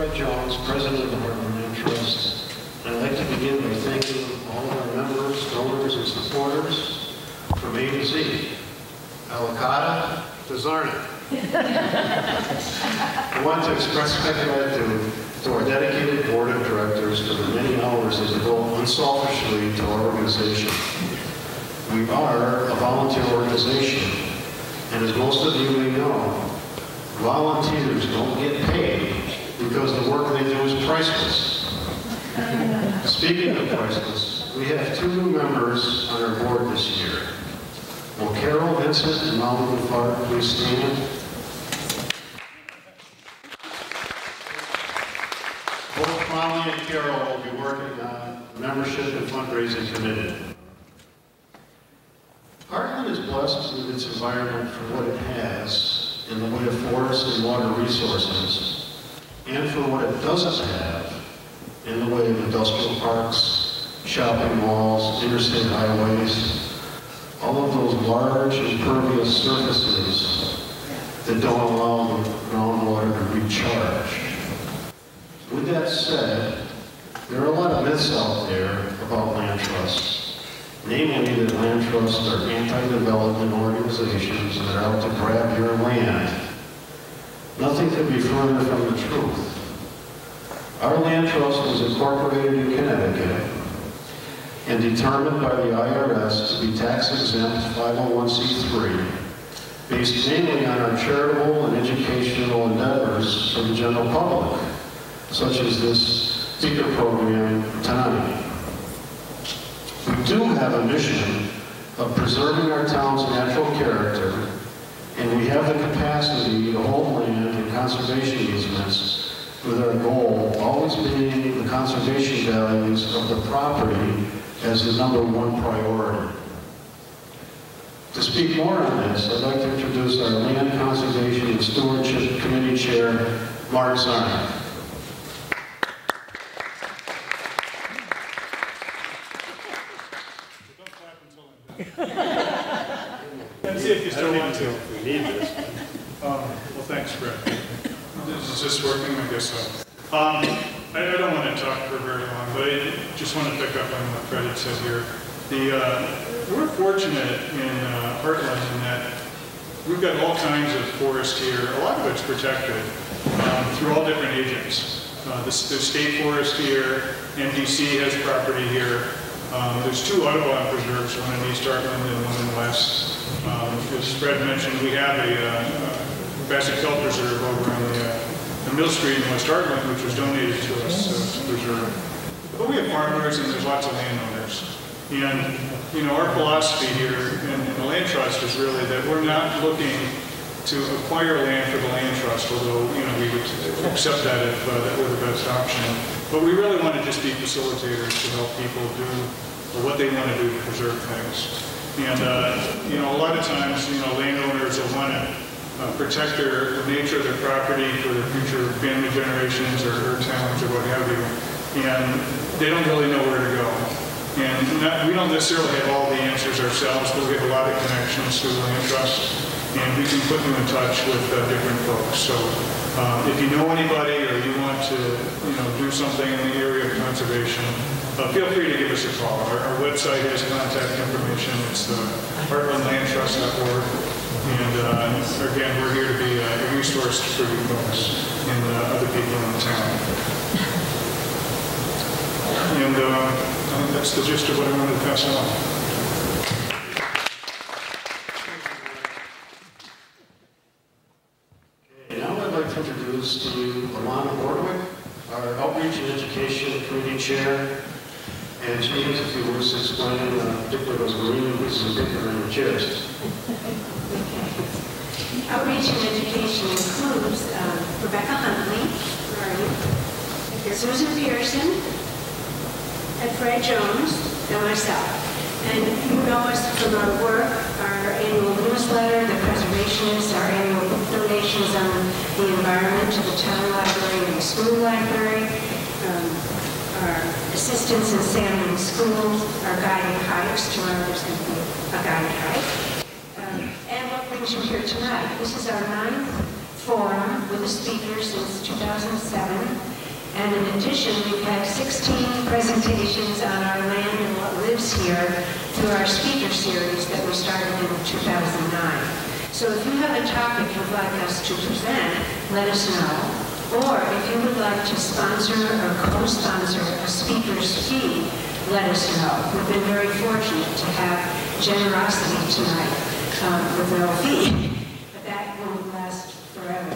Fred Jones, President of the Hartland Land Trust. I'd like to begin by thanking all of our members, donors, and supporters from A to Z. Alicata to Zarna. I want to express my gratitude to our dedicated board of directors for the many hours they devote unselfishly to our organization. We are a volunteer organization, and as most of you may know, volunteers don't get paid because the work they do is priceless. Speaking of priceless, we have 2 new members on our board this year. Will Carol, Vincent, and Molly Lefart please stand? Both Molly and Carol will be working on membership and fundraising committee. Hartland is blessed with its environment for what it has in the way of forests and water resources, and for what it doesn't have in the way of industrial parks, shopping malls, interstate highways, all of those large impervious surfaces that don't allow the groundwater to recharge. With that said, there are a lot of myths out there about land trusts, namely that land trusts are anti-development organizations that are out to grab your land. Nothing could be further from the truth. Our land trust was incorporated in Connecticut and determined by the IRS to be tax-exempt 501c3, based mainly on our charitable and educational endeavors for the general public, such as this speaker program tonight. We do have a mission of preserving our town's natural character, and we have the capacity to hold land and conservation easements, with our goal always being the conservation values of the property as the #1 priority. To speak more on this, I'd like to introduce our Land Conservation and Stewardship Committee Chair, Mark Zarna. Let's see if you still want to. We need this. Well, thanks, Brett. Is this working? I guess so. I don't want to talk for very long, but I just want to pick up on what Fred had said here. We're fortunate in Hartland in that we've got all kinds of forest here. A lot of it's protected through all different agents. The state forest here, MDC has property here. There's 2 Audubon preserves, one in East Hartland and one in West. As Fred mentioned, we have a Basset Kelp Preserve over on the Mill Street in West Hartland, which was donated to us to preserve. But we have farmers and there's lots of landowners. And, you know, our philosophy here in the Land Trust is really that we're not looking to acquire land for the Land Trust, although, you know, we would accept that if that were the best option. But we really want to just be facilitators to help people do what they want to do to preserve things. And, you know, a lot of times, you know, landowners will want to protect the nature of their property for their future family generations or towns or what have you. And they don't really know where to go. And we don't necessarily have all the answers ourselves, but we have a lot of connections through the Land Trust. And we can put you in touch with different folks. So if you know anybody or you want to, you know, do something in the area of conservation, feel free to give us a call. Our website has contact information. It's heartlandlandtrust.org. And again, we're here to be a resource for you folks and other people in the town. And I think that's the gist of what I wanted to pass on. To introduce to you Alana Bordwick, our Outreach and Education Committee Chair. And she has a few words to explain, particularly those marine pieces of paper in your chairs. Outreach and Education includes Rebecca Huntley, where are you? Susan Pearson, and Fred Jones, and myself. And you know us from our work, our annual newsletter, the preservationists, our annual donations on the environment to the town library and the school library, our assistance in sampling schools, our guided hikes. Tomorrow there's going to be a guided hike. And what brings you here tonight? This is our 9th forum with the speakers since 2007. And in addition, we've had 16 presentations on our land and what lives here through our speaker series that we started in 2009. So if you have a topic you'd like us to present, let us know. Or if you would like to sponsor or co-sponsor a speaker's fee, let us know. We've been very fortunate to have generosity tonight with no fee, but that won't last forever.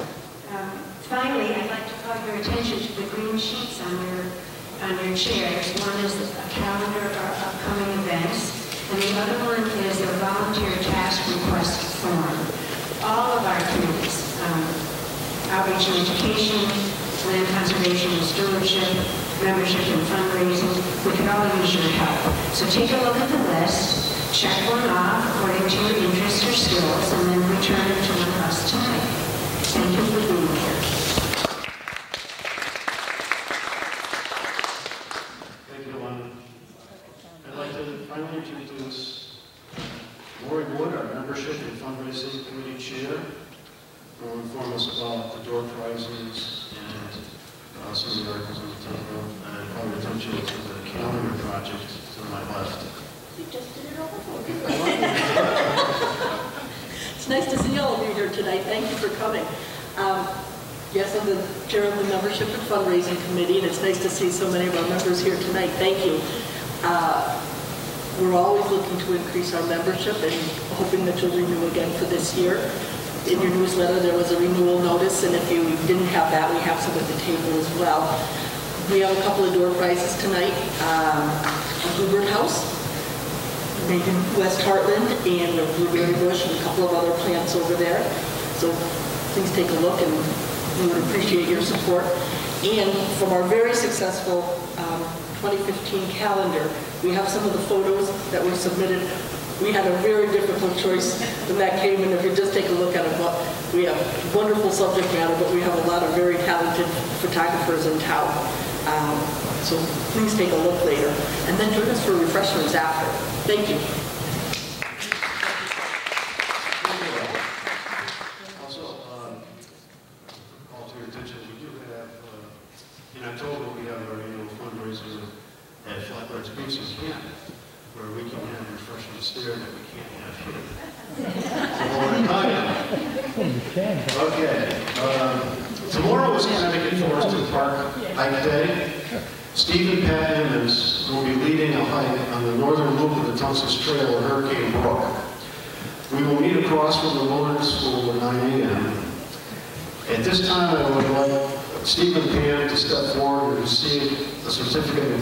Finally, I'd like to call your attention to the green sheets on your chairs. One is a calendar of upcoming events, and the other one is a volunteer task request form. All of our committees, outreach and education, land conservation and stewardship, membership and fundraising, we could all use your help. So take a look at the list, check one off according to your interests or skills, and then return it to us tonight. Thank you for being here. Thank you, Lon. I'd like to finally introduce Lori Wood, our Membership and Fundraising Committee Chair, who will inform us about the door prizes and some of the articles on the table, and call your attention to the calendar project to my left. You just did it all before. It's nice to see all of you here tonight. Thank you for coming. Yes, I'm the chair of the Membership and Fundraising Committee, and it's nice to see so many of our members here tonight. Thank you. We're always looking to increase our membership and hoping that you'll renew again for this year. In your newsletter, there was a renewal notice, and if you didn't have that, we have some at the table as well. We have a couple of door prizes tonight. A bluebird house made in West Hartland, and a blueberry bush, and a couple of other plants over there. So please take a look, and we would appreciate your support. And from our very successful 2015 calendar, we have some of the photos that were submitted. We had a very difficult choice when that came in. If you just take a look at it, we have wonderful subject matter, but we have a lot of very talented photographers in town. So please take a look later. And then join us for refreshments after. Thank you. Also, call to your attention, we do have, in October, we have our annual fundraiser at Flatbirds Beach in Camp, where we can have refreshments there that we can't have here. Okay. Tomorrow is Connecticut Forest Park Hike Day. Steve and Pat Emmons will be leading a hike on the northern loop of the Tunsis Trail at Hurricane Brook. We will meet across from the Wilderness School at 9 a.m. At this time, I would like Steve and Pam to step forward and receive a certificate of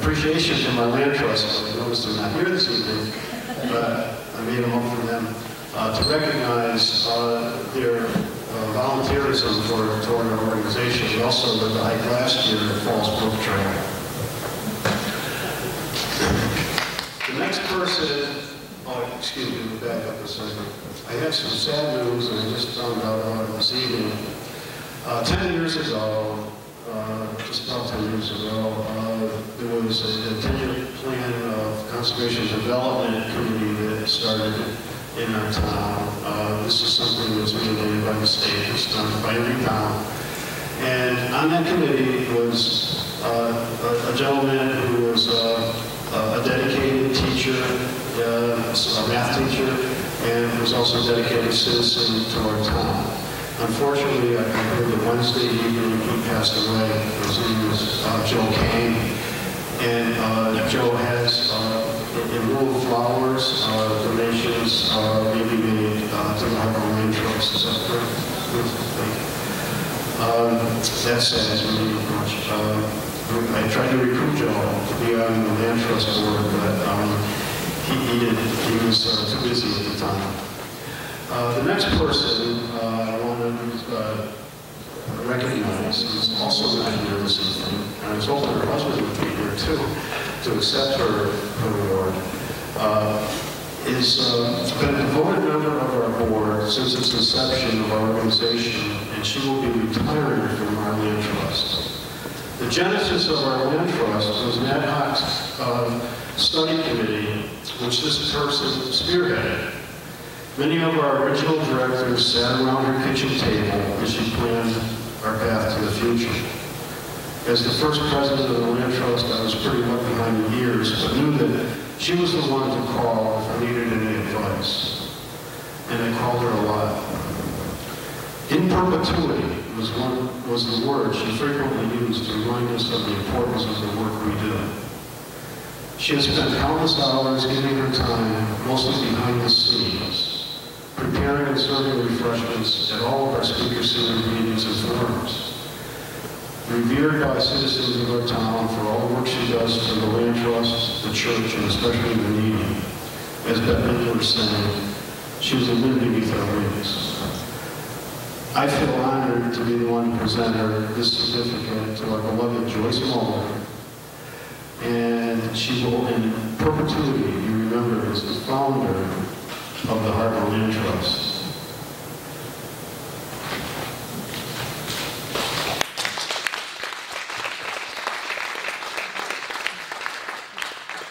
appreciation from our land trust. I noticed they're not here this evening, but I made them up for them to recognize their volunteerism toward our organization. We also did the hike last year at Falls Brook Trail. The next person, excuse me, we'll back up a second. I have some sad news, and I just found out about it this evening. 10 years ago, just about 10 years ago, there was a 10-year plan of conservation development committee that started in our town. This is something that's mandated by the state. It's done by every town. And on that committee was a gentleman who was a dedicated teacher, a math teacher, and was also a dedicated citizen to our town. Unfortunately, I heard that Wednesday evening he passed away. His name was Joe Kane. And Joe has, in lieu of flowers, donations maybe made to the Hartland Land Trust. Is that correct? That saddens me much. I tried to recruit Joe to be on the Land Trust board, but he was too busy at the time. The next person I want to recognize is also not here this evening, and I was hoping her husband would be here too to accept her award. Is been a devoted member of our board since its inception of our organization, and she will be retiring from our land trust. The genesis of our land trust was an ad hoc study committee, which this person spearheaded. Many of our original directors sat around her kitchen table as she planned our path to the future. As the first president of the Land Trust, I was pretty much behind the ears, but knew that she was the one to call if I needed any advice. And I called her a lot. In perpetuity was the word she frequently used to remind us of the importance of the work we do. She has spent countless hours giving her time, mostly behind the scenes, preparing and serving refreshments at all of our speaker series meetings and forums. Revered by citizens of our town for all the work she does for the Land Trust, the church, and especially the needy. As Bethany was saying, she was a wind beneath our wings. I feel honored to be the one to present her this certificate to our beloved Joyce Muller. And she will, in perpetuity, be remembered as the founder of the Hartland Land Trust.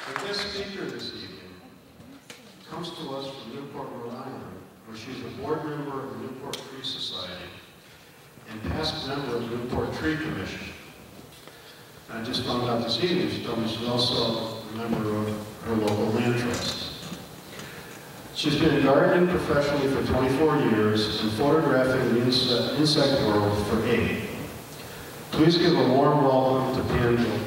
The guest speaker this evening comes to us from Newport, Rhode Island, where she's a board member of the Newport Tree Society and past member of the Newport Tree Commission. I just found out this evening, she told me she's also a member of her local land trust. She's been gardening professionally for 24 years and photographing the insect world for 8. Please give a warm welcome to Pam Gilbert.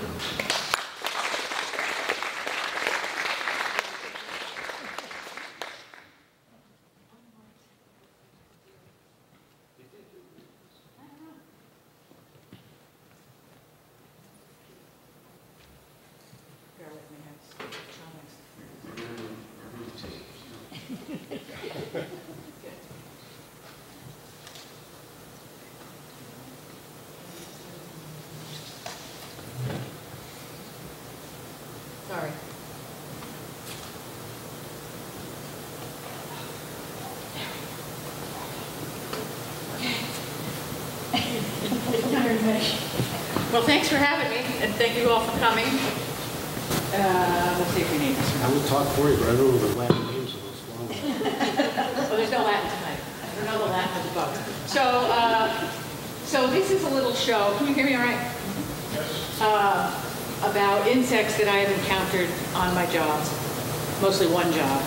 Sorry. Well, thanks for having me, and thank you all for coming. Let's see if we need this. I will talk for you, but I don't know the Latin names of those flowers. Well, there's no Latin tonight. I don't know the Latin of the book. So this is a little show. Can you hear me all right? Yes. About insects that I have encountered on my jobs, mostly one job.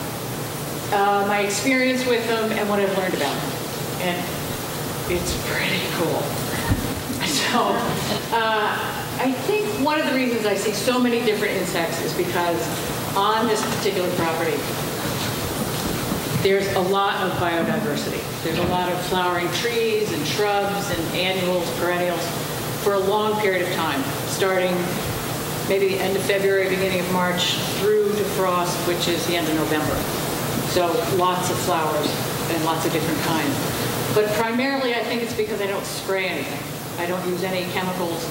My experience with them and what I've learned about them. And it's pretty cool. So I think one of the reasons I see so many different insects is because on this particular property, there's a lot of biodiversity. There's a lot of flowering trees and shrubs and annuals, perennials for a long period of time, starting maybe the end of February, beginning of March, through to frost, which is the end of November. So lots of flowers and lots of different kinds. But primarily, I think it's because I don't spray anything. I don't use any chemicals,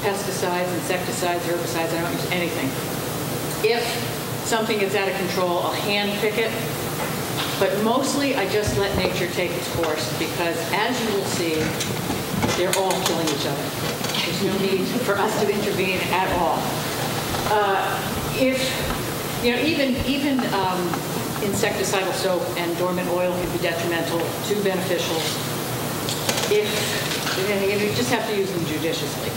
pesticides, insecticides, herbicides. I don't use anything. If something gets out of control, I'll hand pick it. But mostly, I just let nature take its course because, as you will see, they're all killing each other. There's no need for us to intervene at all. Even insecticidal soap and dormant oil can be detrimental to beneficials. You just have to use them judiciously.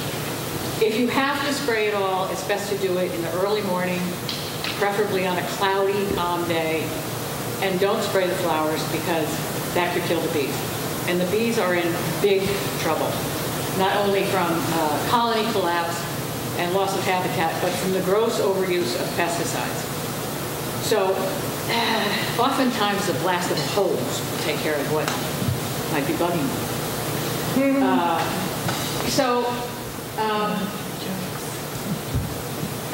If you have to spray it all, it's best to do it in the early morning, preferably on a cloudy, calm day. And don't spray the flowers because that could kill the bees. And the bees are in big trouble, not only from colony collapse and loss of habitat, but from the gross overuse of pesticides. So oftentimes the blast of a hose will take care of what might be bugging them.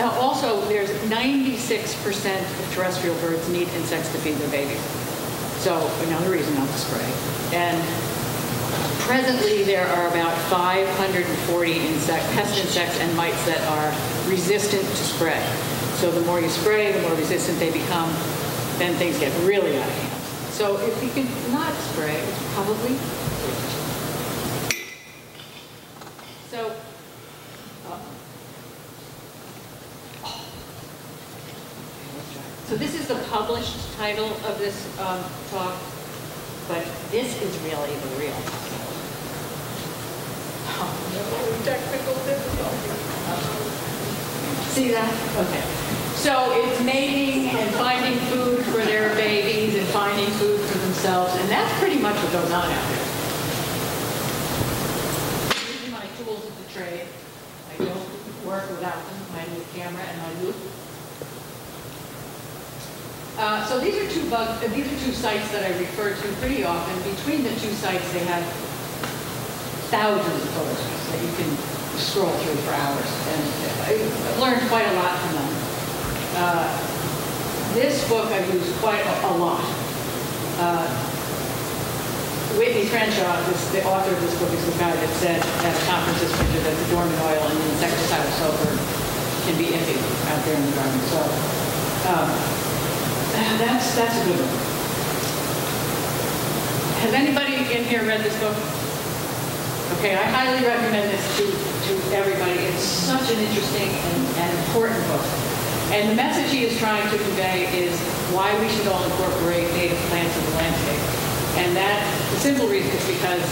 Also, there's 96% of terrestrial birds need insects to feed their babies. So another reason not to spray. And presently, there are about 540 pest insects and mites that are resistant to spray. So the more you spray, the more resistant they become, then things get really out of hand. So if you can not spray, it's probably So this is the published title of this talk, but this is really the real. Technical difficulty. See that? Okay. So it's mating and finding food for their babies and finding food for themselves, and that's pretty much what goes on out there. These are my tools of the trade. I don't work without them. My new camera and my loop. So these are two sites that I refer to pretty often. Between the two sites, they have thousands of photographs that you can scroll through for hours, and I've learned quite a lot from them. This book I've used quite a lot. Whitney Crenshaw, the author of this book, is the guy that said at a conference this winter that the dormant oil and the insecticidal sulfur can be iffy out there in the garden. So that's a good one. Has anybody in here read this book? Okay, I highly recommend this to everybody. It's such an interesting and important book. And the message he is trying to convey is why we should all incorporate native plants in the landscape. And the simple reason is because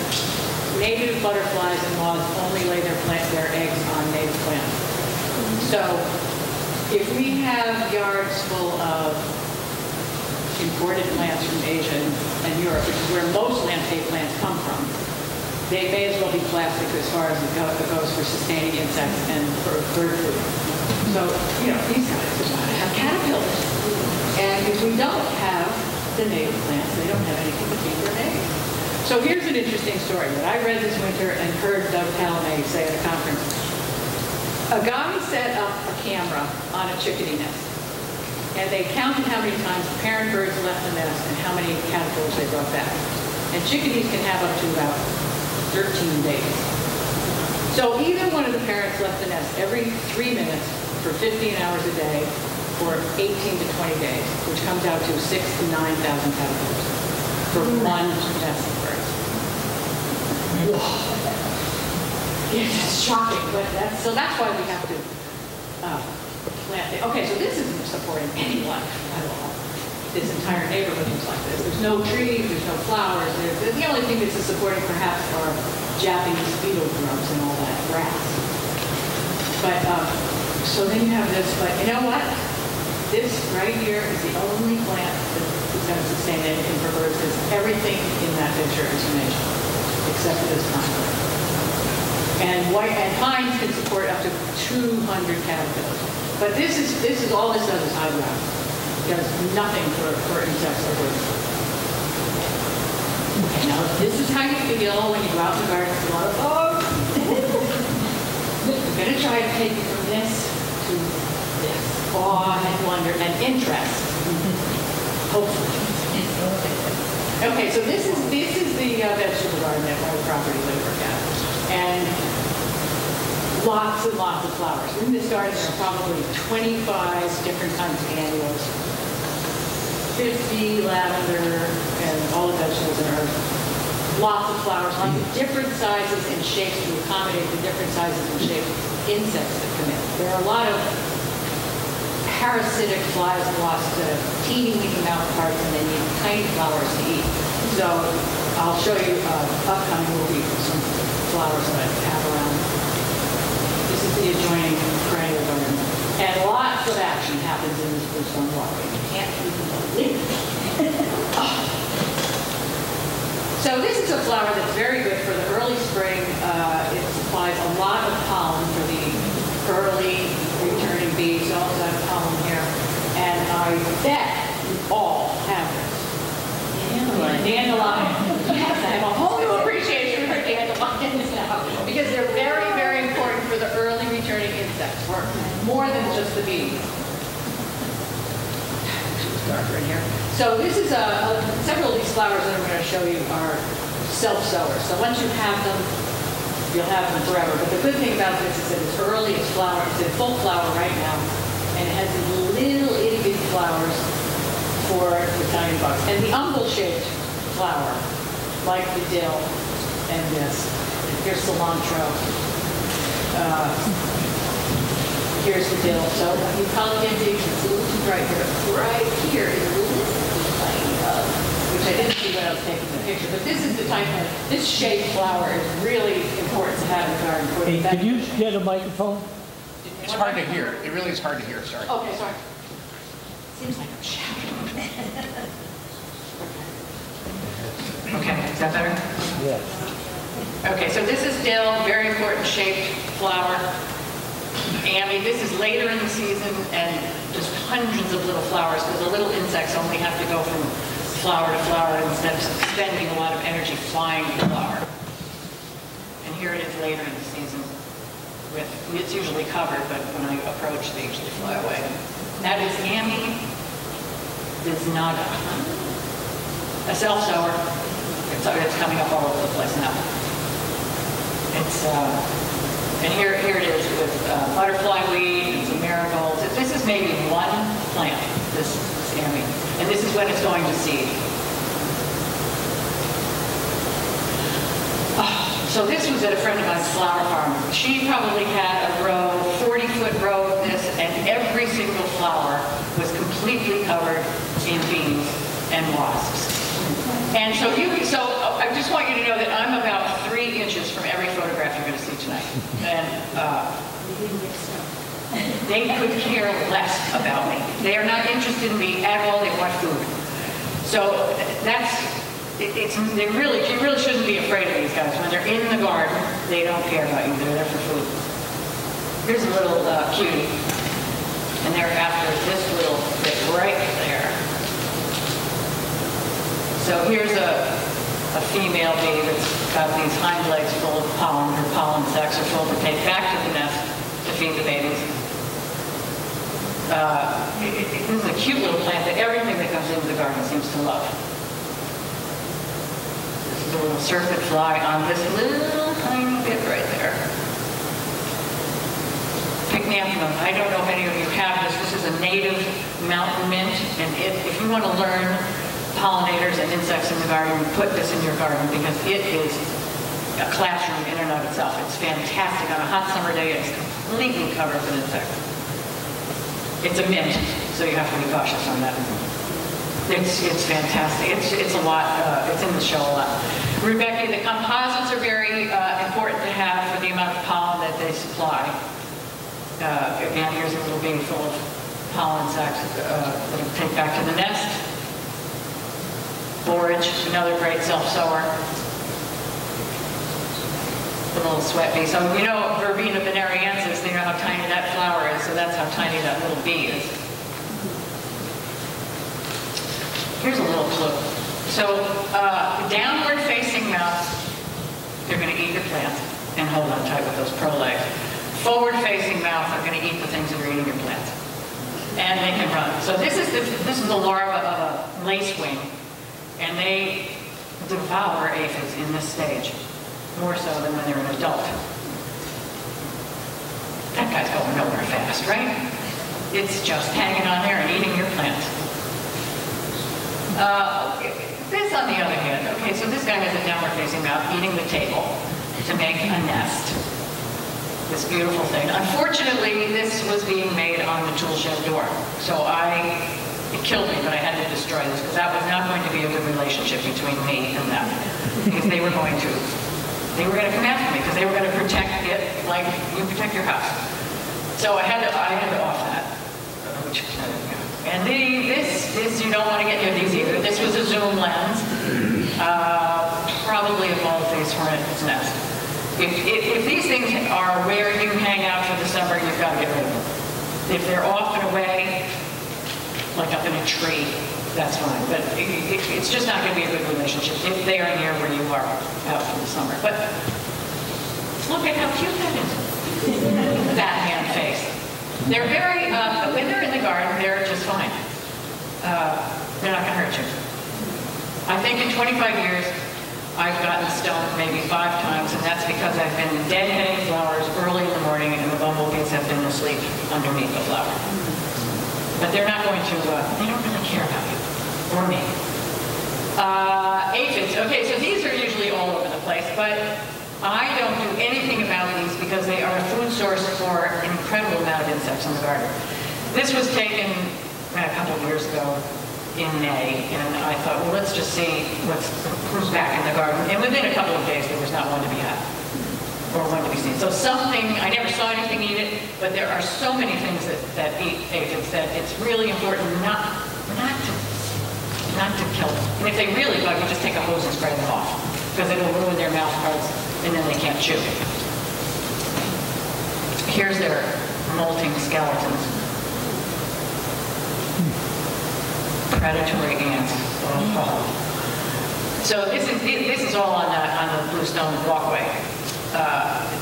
native butterflies and moths only lay their eggs on native plants. So if we have yards full of imported plants from Asia and Europe, which is where most landscape plants come from, they may as well be plastic as far as it goes for sustaining insects and for bird food. So, these guys are going to have caterpillars. And if we don't have the native plants, they don't have anything to feed their eggs. So here's an interesting story that I read this winter and heard Doug Calamay say at a conference. A guy set up a camera on a chickadee nest, and they counted how many times the parent birds left the nest and how many caterpillars they brought back. And chickadees can have up to about 13 days. So either one of the parents left the nest every 3 minutes for 15 hours a day for 18 to 20 days, which comes out to 6,000 to 9,000 caterpillars for one nest of birds. It's shocking, but that's why we have to plant it. Okay, so this isn't supporting any life at all. This entire neighborhood looks like this. There's no trees, there's no flowers. The only thing this is supporting perhaps are Japanese beetle grubs and all that grass. But, so then you have this, but you know what? This right here is the only plant that is going to sustain anything for birds, because everything in that picture is native, except for this pine. And pines can support up to 200 caterpillars. But this is all this does is hide ground. It does nothing for insects or birds. Now, this is how you feel when you go out in the garden with a lot of bugs. I'm going to try to take you from this to this. Awe and wonder and interest. Hopefully. Okay, so this is the vegetable garden at my property that we work at. And lots and lots of flowers. In this garden, there are probably 25 different kinds of annuals, 50 lavender, and all the vegetables and herbs. Lots of flowers, lots of different sizes and shapes to accommodate the different sizes and shapes of insects that come in. There are a lot of parasitic flies and wasps that have teeny weeny mouth parts, and they need tiny flowers to eat. So I'll show you upcoming movie for some flowers that I have around. This is the adjoining perennial garden. And lots of action happens in this blue stone walkway. You can't even believe it. So this is a flower that's very good for the early spring. It supplies a lot of pollen for the early returning bees. You also have pollen here. And I bet you all have this. Dandelion. Yes, I have a whole new appreciation for dandelions now, because they're very, very important for the early returning insects, or more than just the bees. It's darker in here. So this is several of these flowers that I'm going to show you are self-sowers. So once you have them, you'll have them forever. But the good thing about this is that it's early, it's in full flower right now, and it has these little itty-bitty flowers for the tiny bugs. And the umbel-shaped flower, like the dill and this. Here's cilantro. Here's the dill. So you probably can't see, it's a little too bright here. Right here is a little tiny bug, which I didn't see when I of taking the picture, but this is the type of, this shaped flower is really important to have in the garden. For Hey, that- could you get a microphone? It's hard to hear. It really is hard to hear, sorry. Okay, sorry. Seems like I'm shouting. Okay, is that better? Yes. Okay, so this is dill, very important shaped flower. Ammy, this is later in the season and just hundreds of little flowers because the little insects only have to go from flower to flower instead of spending a lot of energy flying the flower. And here it is later in the season. It's usually covered, but when I approach, they usually fly away. That is Ammy biznaga, a self-sower. It's coming up all over the place now. It's, and here it is with butterfly weed and some marigolds. This is maybe one plant, this Ammy, and this is when it's going to seed. So this was at a friend of mine's flower farm. She probably had a row, 40-foot row of this, and every single flower was completely covered in bees and wasps. And so I just want you to know that I'm about 3 inches from every photograph you're going to see tonight. And they could care less about me. They are not interested in me at all. They want food. So you really shouldn't be afraid of these guys. When they're in the garden, they don't care about you. They're there for food. Here's a little cutie. And they're after this little bit right there. So here's a female bee that's got these hind legs full of pollen. Her pollen sacs are full to take back to the nest to feed the babies. This is a cute little plant that everything that comes into the garden seems to love. This is a little serpent fly on this little tiny bit right there. Pycnianthemum. I don't know if any of you have this. This is a native mountain mint, and if you want to learn pollinators and insects in the garden, put this in your garden because it is a classroom in and of itself. It's fantastic. On a hot summer day, it's completely covered with insects. It's a mint, so you have to be cautious on that. It's fantastic. It's a lot. It's in the show a lot. Rebecca, the composites are very important to have for the amount of pollen that they supply. Again, here's a little bee full of pollen sacs that will take back to the nest. Borage, another great self-sower. The little sweat bee. So you know Verbena venereensis, you know how tiny that flower is, so that's how tiny that little bee is. Here's a little clue. So downward facing mouth, they're going to eat your plant and hold on tight with those pro legs. Forward facing mouth are going to eat the things that are eating your plant. And they can run. So this is the larva of a lacewing. And they devour aphids in this stage, more so than when they're an adult. That guy's going nowhere fast, right? It's just hanging on there and eating your plant. This, on the other hand, okay, so this guy has a downward-facing mouth, eating the table to make a nest. This beautiful thing. Unfortunately, this was being made on the tool shed door, so it killed me, but I had to destroy this because that was not going to be a good relationship between me and them. Because they were going to come after me because they were going to protect it like you protect your house. So I had to off that. And this you don't want to get near these either. This was a zoom lens, probably a bald-faced hornet's nest. If these things are where you hang out for the summer, you've got to get rid of them. If they're off and away, like up in a tree, that's fine. But it's just not going to be a good relationship if they are near where you are out for the summer. But look at how cute that is. Batman face. They're very, when they're in the garden, they're just fine. They're not going to hurt you. I think in 25 years, I've gotten stoned maybe 5 times, and that's because I've been deadheading flowers early in the morning, and the bumblebees have been asleep underneath the flower. But they're not going to, they don't really care about you, or me. Aphids, okay, so these are usually all over the place, but I don't do anything about these because they are a food source for an incredible amount of insects in the garden. This was taken a couple of years ago. in May, and I thought, well, let's just see who's back in the garden. And within a couple of days, there was not one to be had, or one to be seen. So something, I never saw anything eat it, but there are so many things that eat aphids that it's really important not to kill them. And if they really bug you, just take a hose and spray them off, because it'll ruin their mouth parts, and then they can't chew. Here's their molting skeletons. Predatory ants. Oh. So this is all on the bluestone walkway.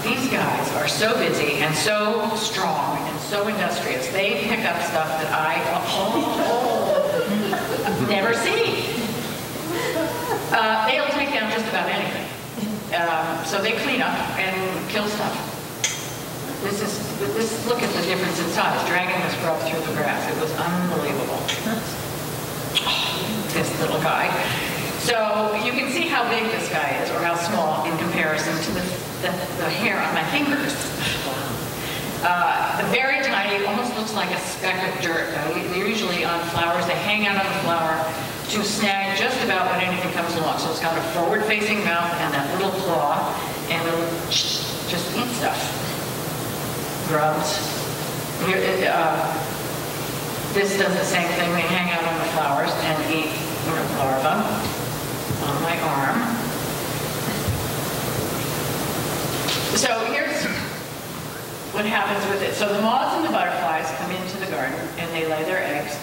These guys are so busy and so strong and so industrious. They pick up stuff that I never see. They'll take down just about anything. So they clean up and kill stuff. Look at the difference in size, dragging this grub through the grass. It was unbelievable. This little guy. So you can see how big this guy is, or how small in comparison to the hair on my fingers. The very tiny, almost looks like a speck of dirt. They're usually on flowers. They hang out on the flower to snag just about when anything comes along. So it's got a forward-facing mouth and that little claw, and it'll just eat stuff. Grubs. Here, this does the same thing. They hang out on the flowers and eat larvae on my arm. So here's what happens with it. So the moths and the butterflies come into the garden and they lay their eggs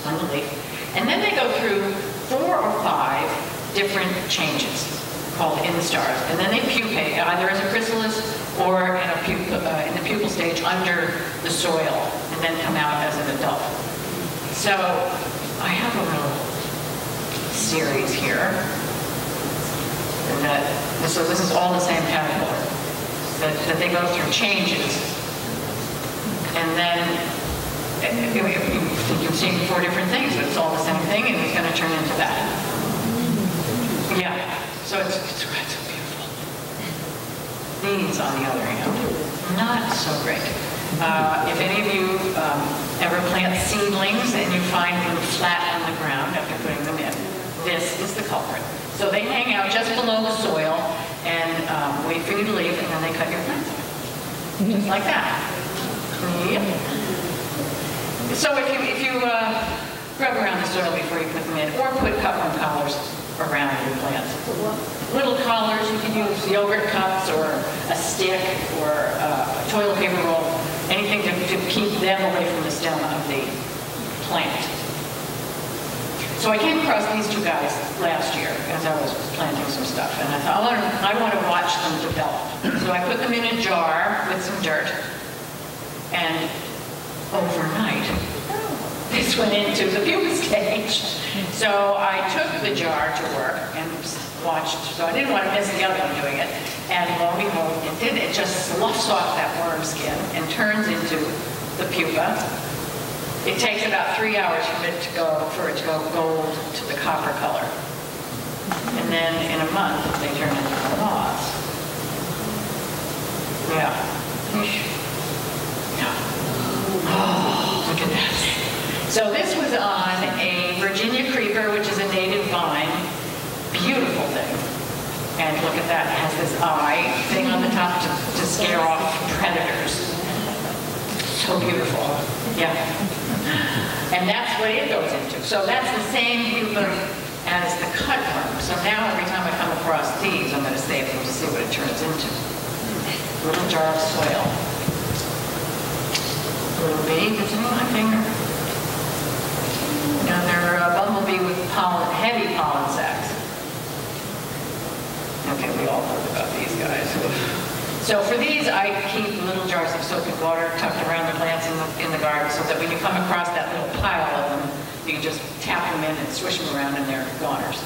on the leaf. And then they go through 4 or 5 different changes called instars. And then they pupate, either as a chrysalis or in the pupal stage under the soil, and then come out as an adult. So I have a little series here. So this is all the same caterpillar. That they go through changes. And then you've seen 4 different things, but it's all the same thing, and it's going to turn into that. Yeah. So it's beautiful. These, on the other hand, not so great. If any of you ever plant seedlings and you find them flat on the ground after putting them in, this is the culprit. So they hang out just below the soil and wait for you to leave, and then they cut your plants off. Just like that. Yep. So if you rub around the soil before you put them in, or put cupworm collars around your plants. Little collars, you can use yogurt cups or a stick or a toilet paper roll, anything to keep them away from the stem of the plant. So I came across these 2 guys last year as I was planting some stuff, and I thought, I want to watch them develop. So I put them in a jar with some dirt, and overnight, this went into the pupa stage. So I took the jar to work and watched, so I didn't want to miss the other one doing it, and lo and behold, it did. It just sloughs off that worm skin and turns into the pupa. It takes about 3 hours for it to go gold to the copper color. And then in a month, they turn into the moths. Yeah. Oh, look at that. So this was on a Virginia creeper, which is a native vine. Beautiful thing. And look at that. It has this eye thing on the top to scare off predators. So beautiful. Yeah. And that's what it goes into. So that's the same pupa as the cutworm. So now every time I come across these, I'm going to save them to see what it turns into. A little jar of soil. A little bee that's in my finger. Now they're a bumblebee with heavy pollen sacs. Okay, we all heard about these guys. So for these, I keep little jars of soap and water tucked around the plants in the garden so that when you come across that little pile of them, you can just tap them in and swish them around and they're goners.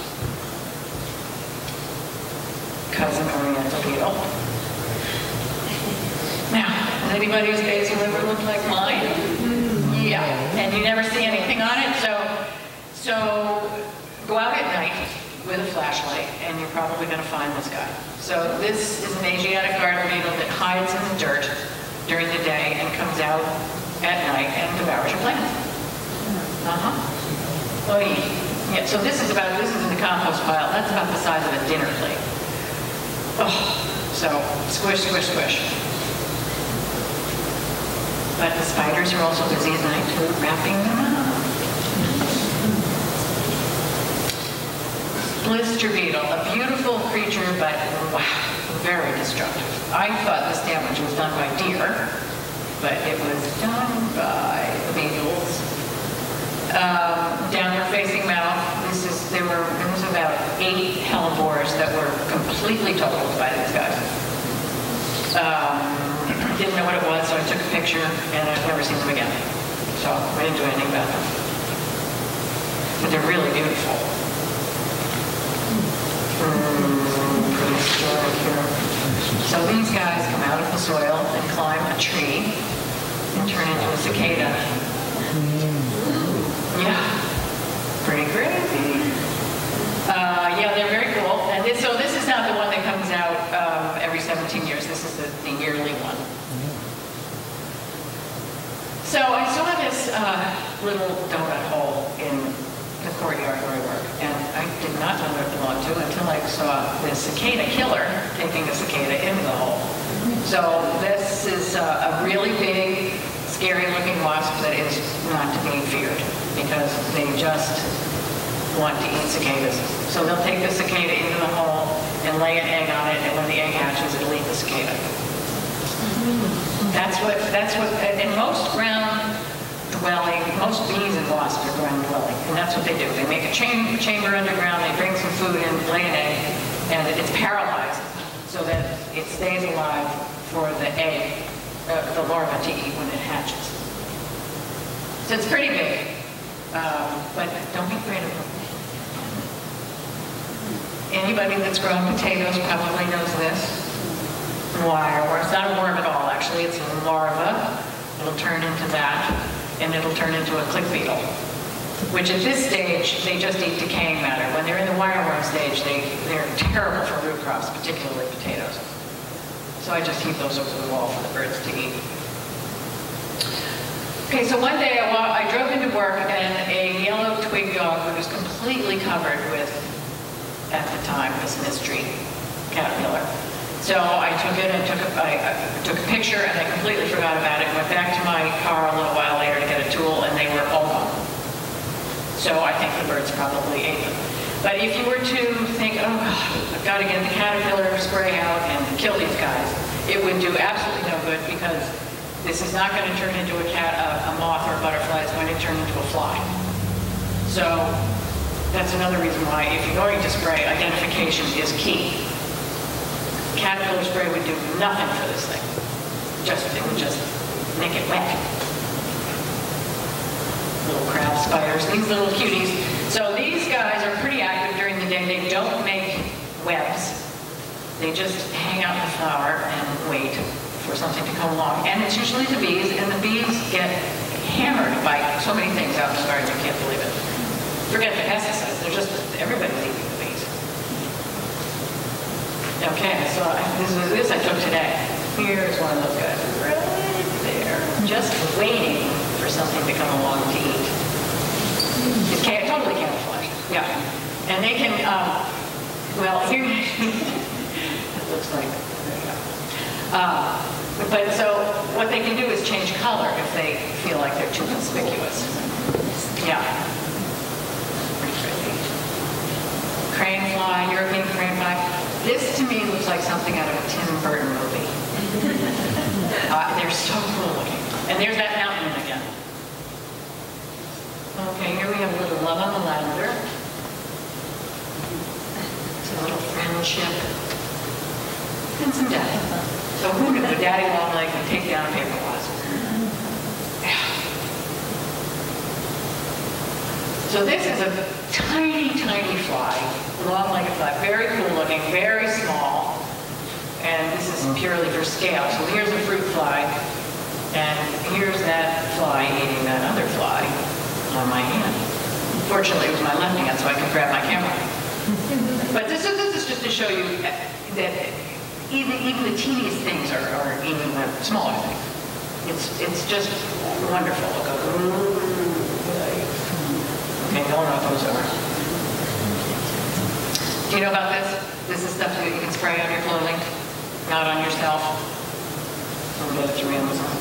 Cousin Oriental beetle. Now, does anybody's daisy liver look like mine? Yeah, and you never see anything on it, so go out at night with a flashlight, and you're probably going to find this guy. So this is an Asiatic garden beetle that hides in the dirt during the day and comes out at night and devours your plants. Uh-huh. Oh, yeah. So this is in the compost pile. That's about the size of a dinner plate. Oh, so squish, squish, squish. But the spiders are also busy at night too, wrapping them up. Blister beetle, a beautiful creature, but wow, very destructive. I thought this damage was done by deer, but it was done by the beetles. Downward facing mouth. There was about 8 hellebores that were completely totaled by these guys. Didn't know what it was, so I took a picture, and I've never seen them again. So I didn't do anything about them. But they're really beautiful. Prehistoric here. So these guys come out of the soil and climb a tree and turn into a cicada. Yeah, pretty crazy. Yeah, they're very cool. And so this is not the one that comes out every 17 years. This is the yearly one. So I saw this little donut hole in the courtyard where I work, and I did not know what it belonged to until I saw the cicada killer taking a cicada into the hole. So this is a really big, scary-looking wasp that is not to be feared because they just want to eat cicadas. So they'll take the cicada into the hole and lay an egg on it, and when the egg hatches, it'll eat the cicada. That's what, and most most bees and wasps are ground dwelling, and that's what they do. They make a chamber underground, they bring some food in, lay an egg, and it's paralyzed so that it stays alive for the egg, the larva to eat when it hatches. So it's pretty big, but don't be afraid of them. Anybody that's grown potatoes probably knows this. Wireworm. It's not a worm at all, actually. It's a larva. It'll turn into that, and it'll turn into a click beetle, which at this stage, they just eat decaying matter. When they're in the wireworm stage, they're terrible for root crops, particularly potatoes. So I just heap those over the wall for the birds to eat. Okay, so one day I drove into work, and a yellow twig dog who was completely covered with, at the time, this mystery caterpillar. So I took it and I took a picture, and I completely forgot about it. Went back to my car a little while later to get a tool, and they were all gone. So I think the birds probably ate them. But if you were to think, oh God, I've got to get the caterpillar spray out and kill these guys, it would do absolutely no good because this is not going to turn into a moth or a butterfly. It's going to turn into a fly. So that's another reason why, if you're going to spray, identification is key. Caterpillar spray would do nothing for this thing. It would just make it wet. Little crab spiders, these little cuties. So these guys are pretty active during the day. They don't make webs. They just hang out in the flower and wait for something to come along. And it's usually the bees, and the bees get hammered by so many things out in the garden, you can't believe it. Forget the pesticides, everybody's eating the bees. Okay, so this I took today. Here's one of those guys right there, just waiting for something to come along to eat. It's totally camouflage, yeah. And they can, well, here, it looks like, there you go. But so what they can do is change color if they feel like they're too conspicuous. Yeah. Crane fly, European crane fly. This to me looks like something out of a Tim Burton movie. They're so cool looking. And there's that mountain again. Okay, here we have a little love on the lavender. It's a little friendship. And some daddy. So who knew the daddy long leg would take down a paper wasp? So this is a tiny, tiny fly, long-legged fly, very cool looking, very small, and this is purely for scale. So here's a fruit fly, and here's that fly eating that other fly on my hand. Fortunately, it was my left hand, so I could grab my camera. But this is just to show you that even the teeniest things are eating the smaller things. It's just wonderful. Okay, no one knows what those are. Do you know about this? This is stuff that you can spray on your clothing, not on yourself. I'll get it through Amazon.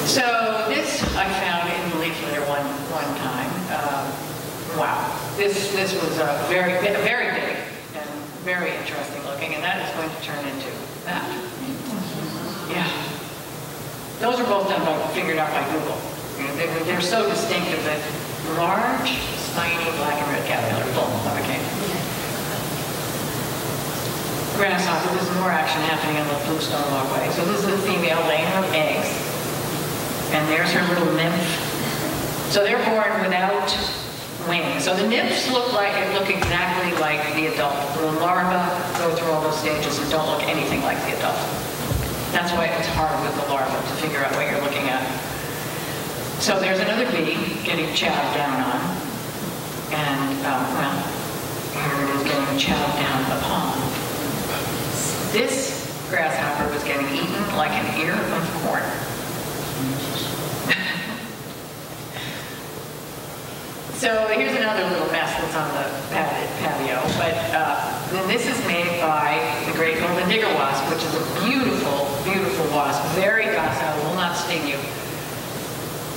So this I found in the leafleter one time. Wow, this was very big and very interesting looking, and that is going to turn into that. Yeah, those are both figured out by Google. You know, they're so distinctive that large, spiny black and red caterpillar full of a cane. Grasshopper, there's more action happening on the bluestone walkway. So this is the female laying her eggs. And there's her little nymph. So they're born without wings. So the nymphs look exactly like the adult. The larvae go through all those stages and don't look anything like the adult. That's why it's hard with the larva to figure out what you're looking at. So there's another bee getting chowed down on. And, well, here it is getting chowed down upon. This grasshopper was getting eaten like an ear of corn. So here's another little mess that's on the patio, but then this is made by the great golden digger wasp, which is a beautiful, beautiful wasp, very docile, will not sting you.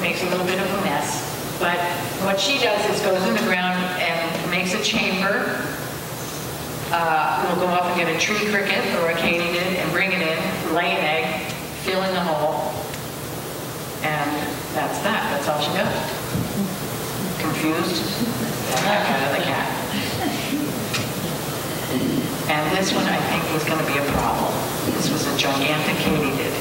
Makes a little bit of a mess, but what she does is goes in the ground and makes a chamber. We'll go off and get a tree cricket or a katydid and bring it in, lay an egg, fill in the hole, and that's that. That's all she does. Confused? The heck out of the cat. And this one, I think, was going to be a problem. This was a gigantic katydid.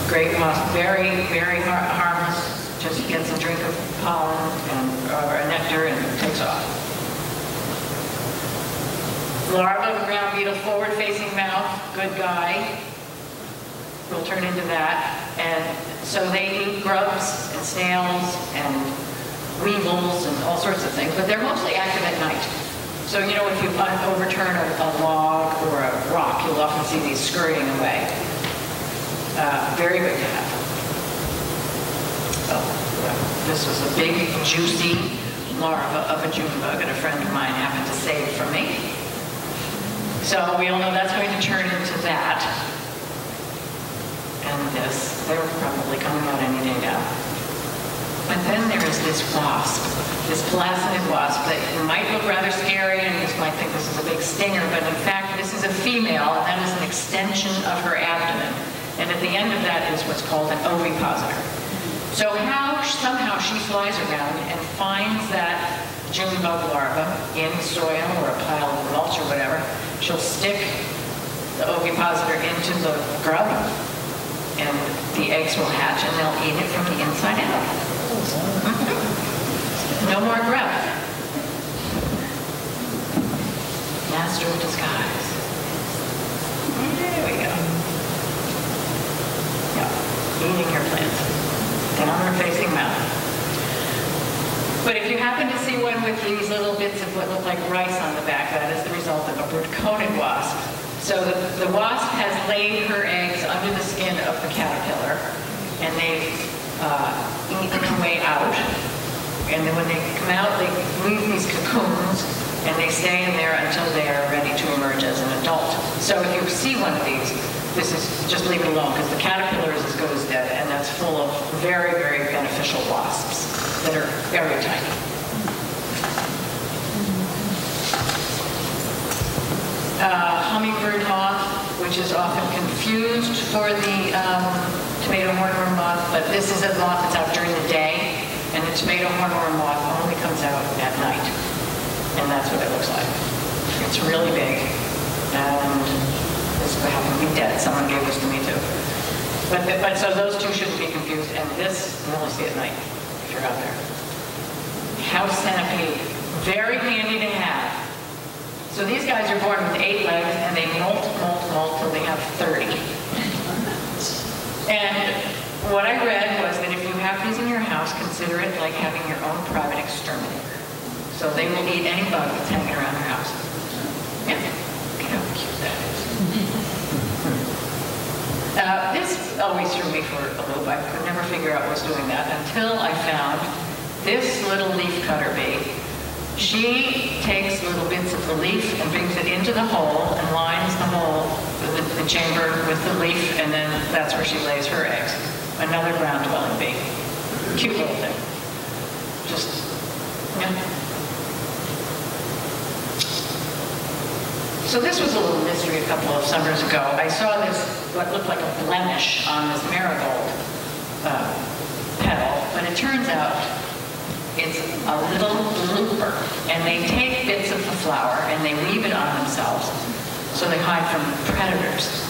Great wasp, very, very harmless. Just gets a drink of pollen or nectar and takes off. Larva of a ground beetle, forward-facing mouth, good guy. Will turn into that. And so they eat grubs and snails and weevils and all sorts of things, but they're mostly active at night. So, you know, if you overturn a log or a rock, you'll often see these scurrying away. Very good to have. Oh, well, this was a big, juicy larva of a June bug that a friend of mine happened to save for me. So we all know that's going to turn into that. And this, they're probably coming out any day now. But then there is this wasp, this pelacinid wasp that might look rather scary and you might think this is a big stinger, but in fact this is a female and that is an extension of her abdomen. And at the end of that is what's called an ovipositor. So somehow she flies around and finds that June bug larva in soil or a pile of mulch or whatever. She'll stick the ovipositor into the grub and the eggs will hatch and they'll eat it from the inside out. No more grub. Master of disguise. There we go. Yeah, eating your plants. Downward-facing mouth. But if you happen to see one with these little bits of what look like rice on the back, that is the result of a brood-coated wasp. So the wasp has laid her eggs under the skin of the caterpillar, and they've eaten their way out. And then when they come out, they leave these cocoons, and they stay in there until they are ready to emerge as an adult. So if you see one of these, this is just leave it alone, because the caterpillar is as good as dead, and that's full of very, very beneficial wasps that are very tiny. Hummingbird moth, which is often confused for the tomato hornworm moth, but this is a moth that's out during the day, and the tomato hornworm moth only comes out at night. And that's what it looks like. It's really big, and this happened to be dead. Someone gave this to me too. But so those two shouldn't be confused, and this you only see at night if you're out there. House centipede, very handy to have. So these guys are born with 8 legs, and they molt till they have 30. And what I read was that if you have these in your house, consider it like having your own private exterminator. So they will eat any bug that's hanging around your house. Yeah, look how cute that is. This always threw me for a loop. I could never figure out what was doing that until I found this little leaf cutter bee. She takes little bits of the leaf and brings it into the hole and lines the hole, the chamber with the leaf, and then that's where she lays her eggs. Another ground-dwelling bee. Cute little thing. Just, yeah. So this was a little mystery a couple of summers ago. I saw this, what looked like a blemish on this marigold petal, but it turns out it's a little looper. And they take bits of the flower and they weave it on themselves so they hide from predators.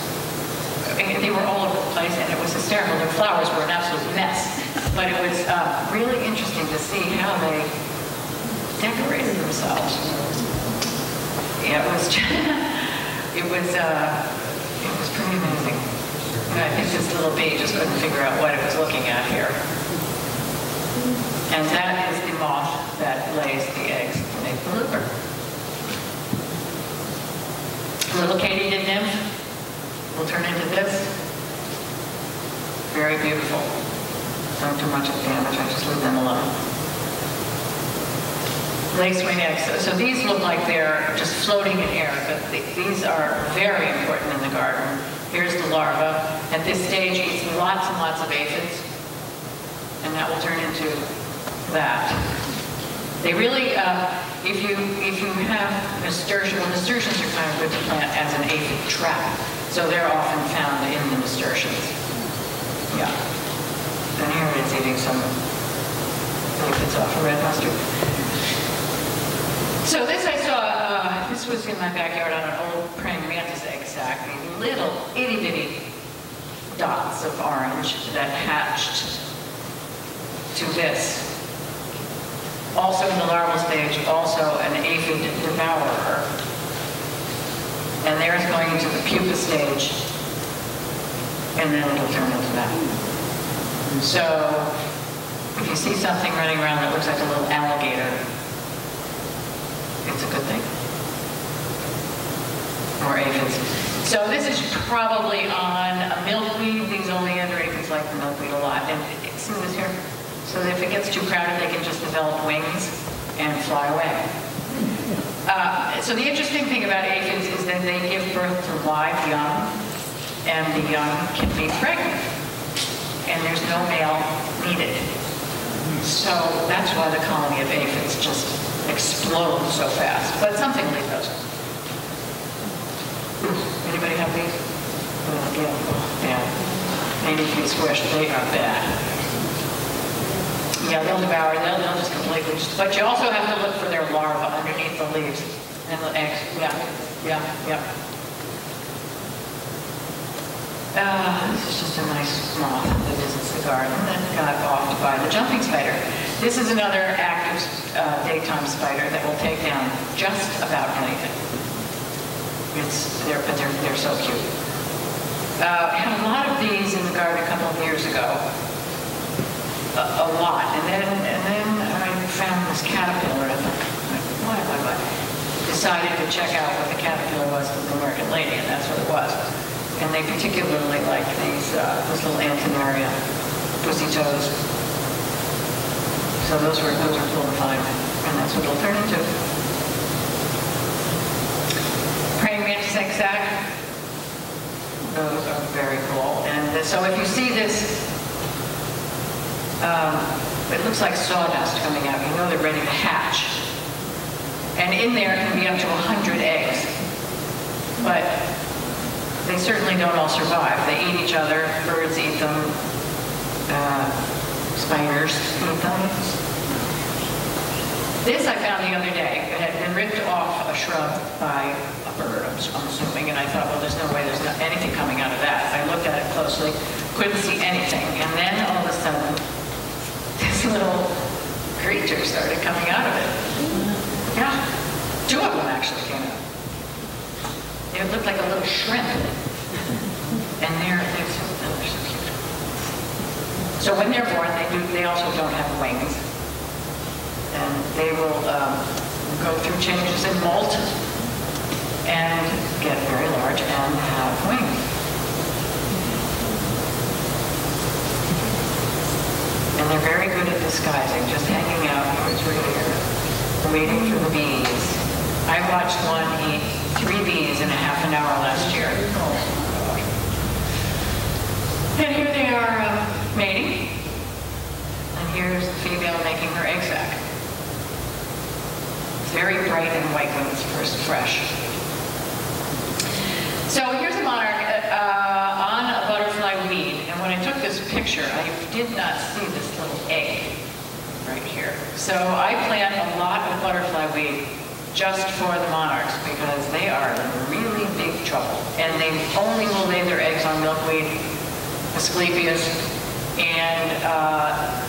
And they were all over the place and it was hysterical. Their flowers were an absolute mess. But it was really interesting to see how they decorated themselves. Yeah, it was pretty amazing. And I think this little bee just couldn't figure out what it was looking at here. And that is the moth that lays the eggs to make the looper. Little katydid nymph will turn into this. Very beautiful. Don't do much of damage, I just leave them alone. Lacewing eggs. So these look like they're just floating in air, but these are very important in the garden. Here's the larva. At this stage, eats lots and lots of aphids, and that will turn into that. They really, if you have nasturtium, well, nasturtiums are kind of good to plant as an aphid trap, so they're often found in the nasturtiums. Yeah. And here it is eating some aphids off a red mustard. So this I saw, this was in my backyard on an old praying mantis egg sac, these little itty-bitty dots of orange that hatched to this. Also in the larval stage, also an aphid devourer. And there's going into the pupa stage, and then it'll turn into that. So if you see something running around that looks like a little alligator, it's a good thing. Or aphids. So this is probably on a milkweed. These oleander aphids like the milkweed a lot. And see this here? So that if it gets too crowded, they can just develop wings and fly away. So the interesting thing about aphids is that they give birth to live young, and the young can be pregnant. And there's no male needed. So that's why the colony of aphids just explodes so fast. But something like those. Anybody have these? Yeah. Maybe if you squish, they are bad. Yeah, they'll devour, they'll just completely, but you also have to look for their larvae underneath the leaves and the eggs. Yeah. This is just a nice moth that visits the garden that got offed by the jumping spider. This is another active daytime spider that will take down just about anything. They're so cute. I had a lot of these in the garden a couple of years ago. A lot. And then I found this caterpillar and I thought, what? Decided to check out what the caterpillar was from the American Lady, and that's what it was. And they particularly like these this little Antinaria pussy toes. So those are full of fun, and that's what it'll turn into. Praying mantis egg sac. Those are very cool. And so if you see this, it looks like sawdust coming out. You know they're ready to hatch. And in there can be up to 100 eggs. But they certainly don't all survive. They eat each other. Birds eat them. Spiders eat them. This I found the other day. It had been ripped off a shrub by a bird, I'm assuming, and I thought, well, there's no way there's not anything coming out of that. I looked at it closely, couldn't see anything, and then all of a sudden, this little creature started coming out of it. Yeah, 2 of them actually came out. It looked like a little shrimp, and they're so cute. So when they're born, they also don't have wings. And they will go through changes in molt and get very large and have wings. disguising, just hanging out. He was right here, waiting for the bees. I watched one eat 3 bees in a half an hour last year. And here they are mating. And here's the female making her egg sac. Very bright and white when it's first fresh. So here's a monarch on a butterfly weed. And when I took this picture, I did not see this little egg right here. So I plant a lot of butterfly weed just for the monarchs because they are in really big trouble. And they only will lay their eggs on milkweed, Asclepias, and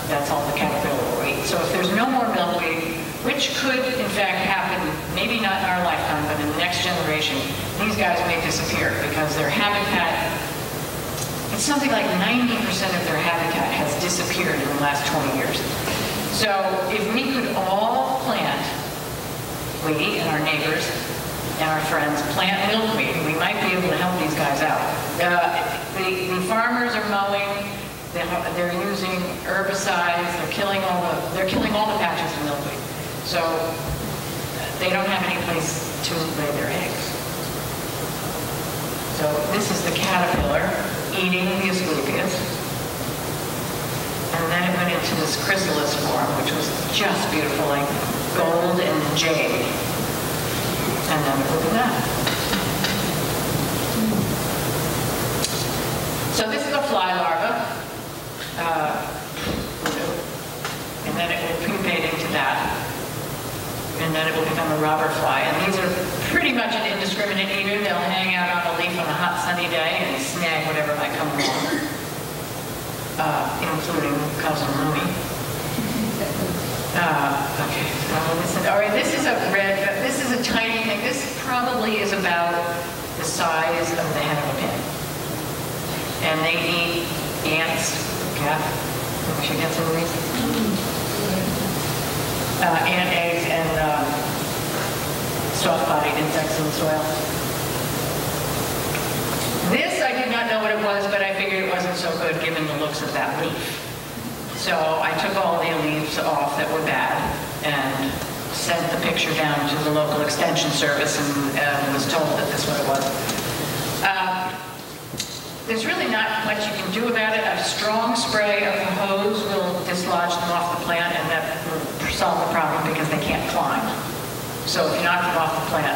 that's all the caterpillar will eat. So if there's no more milkweed, which could in fact happen, maybe not in our lifetime, but in the next generation, these guys may disappear because their habitat, it's something like 90% of their habitat has disappeared in the last 20 years. So if we could all plant, we and our neighbors and our friends plant milkweed, we might be able to help these guys out. The farmers are mowing, they're using herbicides, they're killing all the patches of milkweed. So they don't have any place to lay their eggs. So this is the caterpillar eating the Asclepias. And then it went into this chrysalis form, which was just beautiful, like gold and jade. And then look at that. So this is a fly larva. And then it will pupate into that. And then it will become a robber fly. And these are pretty much an indiscriminate eater. They'll hang out on a leaf on a hot sunny day and snag whatever might come along, including cousin Louie. Okay, all right, this is a this is a tiny thing. This probably is about the size of the head of a pin. And they eat ants. Yeah, we should get some of these. Ant eggs and soft-bodied insects in the soil. This, I did not know what it was, but I figured it wasn't so good given the looks of that leaf. So I took all the leaves off that were bad and sent the picture down to the local extension service and was told that this is what it was. There's really not much you can do about it. A strong spray of the hose will dislodge them off the plant, and that will solve the problem because they can't climb. So if you knock them off the plant,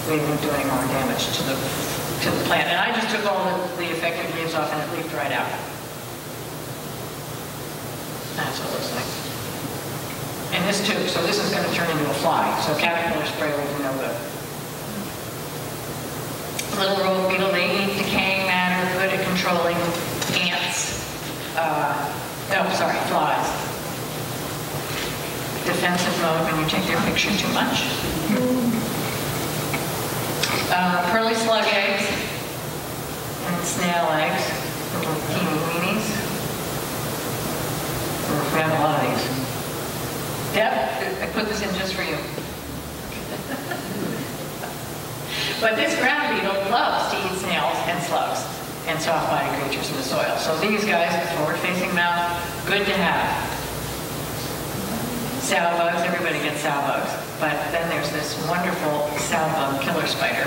we won't do any more damage to the plant. And I just took all the affected leaves off and it leafed right out. That's what it looks like. And this too, so this is going to turn into a fly. So caterpillar spray will do no good. Little rogue beetle, they eat decaying matter, good at controlling ants. Flies. Defensive mode when you take their picture too much. Pearly slug eggs and snail eggs, little teeny weenies. We have a lot of these. Deb, I put this in just for you. But this ground beetle loves to eat snails and slugs and soft-bodied creatures in the soil. So these guys, forward-facing mouth, good to have. Sow bugs, everybody gets sow bugs. But then there's this wonderful sow bug killer spider.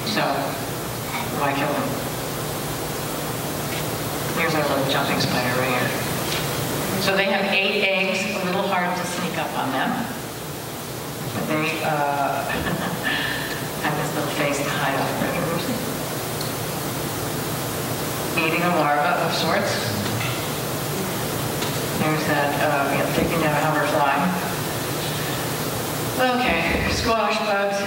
So why kill them? Here's our little jumping spider right here. So they have 8 eggs, a little hard to sneak up on them. But they have this little face to hide off predators. Eating a larva of sorts. There's that, taking down a hoverfly. Okay, squash bugs.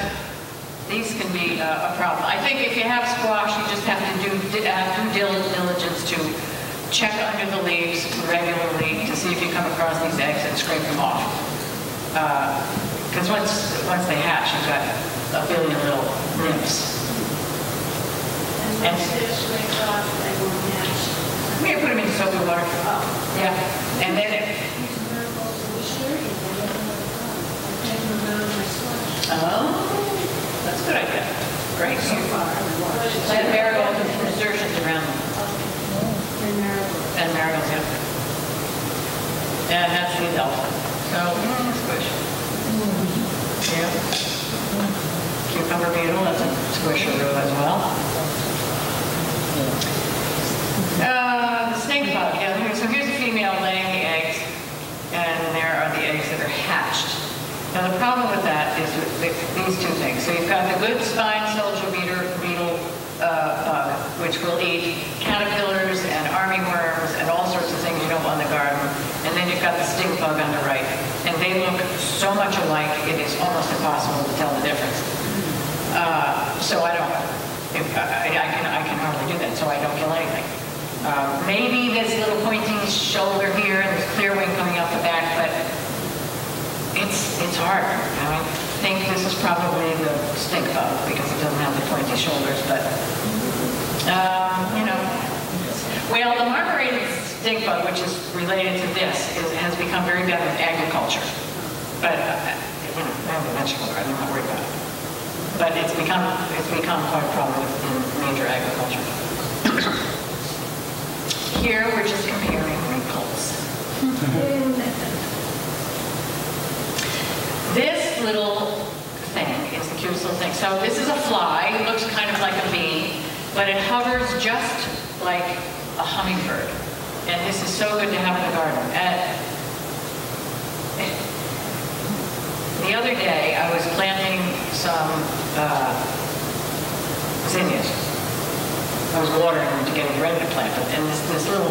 These can be a problem. I think if you have squash, you just have to do due diligence to check under the leaves regularly to see if you come across these eggs and scrape them off. Because once they hatch, you've got a billion little nymphs. And we can put them into soapy water. Yeah. And then that's a good idea. Great. Plant marigolds and insertions around them. And marigolds, yeah. And that's the adult. So, squish. Yeah. Cucumber beetle, that's a squisheroo as well. The stink bug, yeah. So here's a female laying the eggs, and there are the eggs that are hatched. Now the problem with that is with these two things. So you've got the good spine soldier beetle bug, which will eat caterpillars and armyworms and all sorts of things you don't want in the garden. And then you've got the stink bug on the right. And they look so much alike, it is almost impossible to tell the difference. So I can hardly do that, so I don't kill anything. Maybe this little pointy shoulder here and this clear wing coming out the back, but it's hard. I think this is probably the stink bug because it doesn't have the pointy shoulders, but you know. Well, the marmorated stink bug, which is related to this, has become very bad in agriculture. But you know, I'm a vegetable garden, I'm not worried about it. But it's become quite a problem in major agriculture. Here we're just comparing wrinkles. This little thing is the cutest little thing. So this is a fly. It looks kind of like a bee, but it hovers just like a hummingbird. And this is so good to have in the garden. The other day, I was planting some zinnias. I was watering them to get them ready to plant them. And this little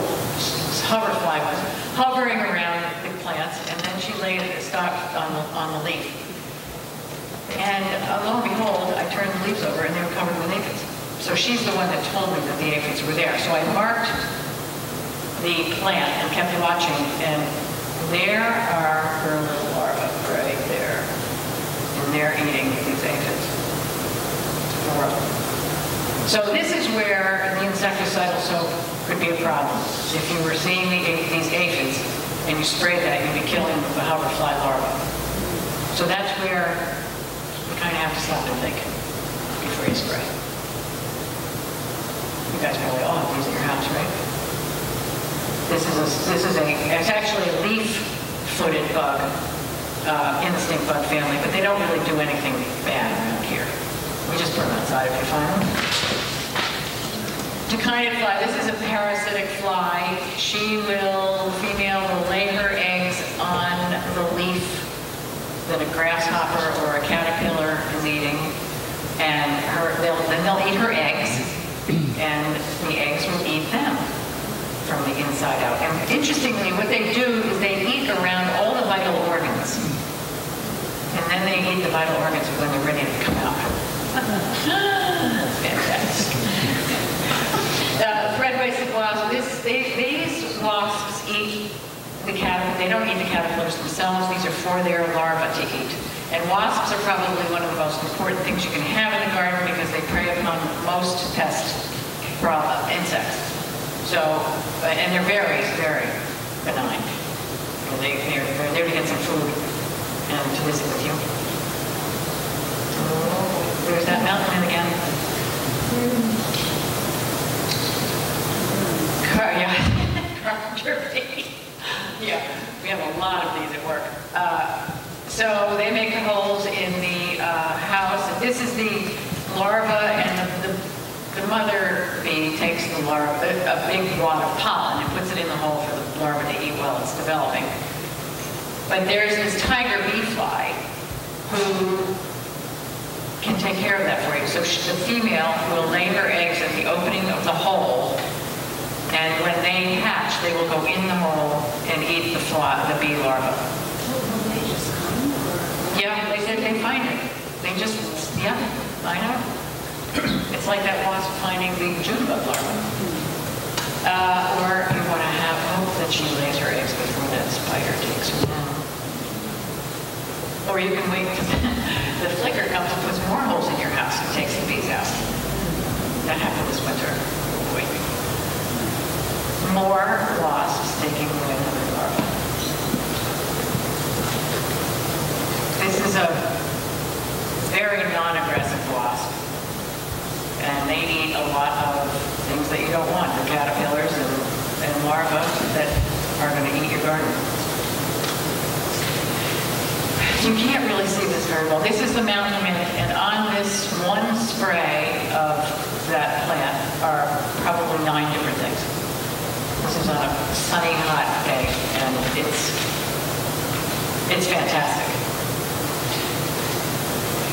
hoverfly was hovering around the plants, and then she laid it stopped on the leaf. And lo and behold, I turned the leaves over, and they were covered with aphids. So she's the one that told me that the aphids were there. So I marked the plant and kept watching, and there are her little larvae right there. And they're eating these aphids. Horrible. So this is where the insecticidal soap could be a problem. If you were seeing these aphids and you sprayed that, you'd be killing the hoverfly larvae. So that's where you kind of have to stop and think before you spray. You guys probably all have these in your house, right? It's actually a leaf-footed bug in the stink bug family, but they don't really do anything bad around here. We just put them outside if we find them. Tachinid fly, this is a parasitic fly. The female will lay her eggs on the leaf that a grasshopper or a caterpillar is eating, and then they'll eat her eggs, and the eggs will eat them from the inside out. And interestingly, what they do is they eat around all the vital organs, and then they eat the vital organs when they're ready to come out. Fantastic. Thread-waisted wasps. These wasps eat the caterpillar. They don't eat the caterpillars themselves. These are for their larvae to eat. And wasps are probably one of the most important things you can have in the garden because they prey upon most pest insects. So, and they're very, very benign. They're there to get some food and to visit with you. There's that mountain man again. Carpenter bee. Yeah, we have a lot of these at work. So they make the holes in the house. And this is the larva, and the mother bee takes the larva, a big wad of pollen, and puts it in the hole for the larva to eat while it's developing. But there's this tiger bee fly who can take care of that for you. So the female will lay her eggs at the opening of the hole, and when they hatch, they will go in the hole and eat the bee larva. Will they just come? Yeah, they said they find it. They just, yeah, I know. It's like that wasp finding the June bug larva. Or you want to hope that she lays her eggs before that spider takes her down. Or you can wait till the flicker comes and puts more holes in your house and takes the bees out. That happened this winter. Wait. More wasps taking away the larvae. This is a very non-aggressive wasp. And they eat a lot of things that you don't want, the caterpillars and larvae that are going to eat your garden. You can't really see this very well. This is the mountain mint, and on this one spray of that plant are probably 9 different things. This is on a sunny, hot day, and it's fantastic.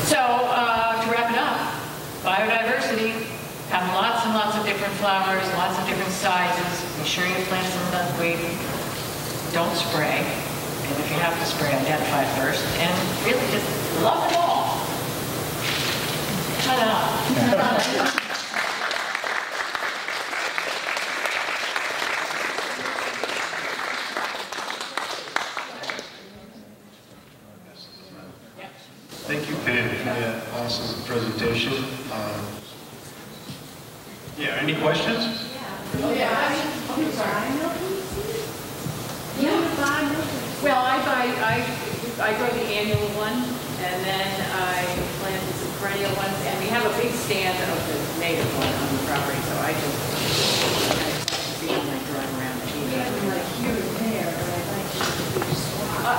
So, to wrap it up, biodiversity, have lots and lots of different flowers, lots of different sizes. Be sure you plant some duckweed. Don't spray. And if you have to spray, identify it first. And really just love it all. Ta-da. Thank you, Pam, for that awesome presentation. Yeah, any questions? Well, I grow the annual one, and then I planted some perennial ones, and we have a big stand of the native one on the property, so I just see them like driving around.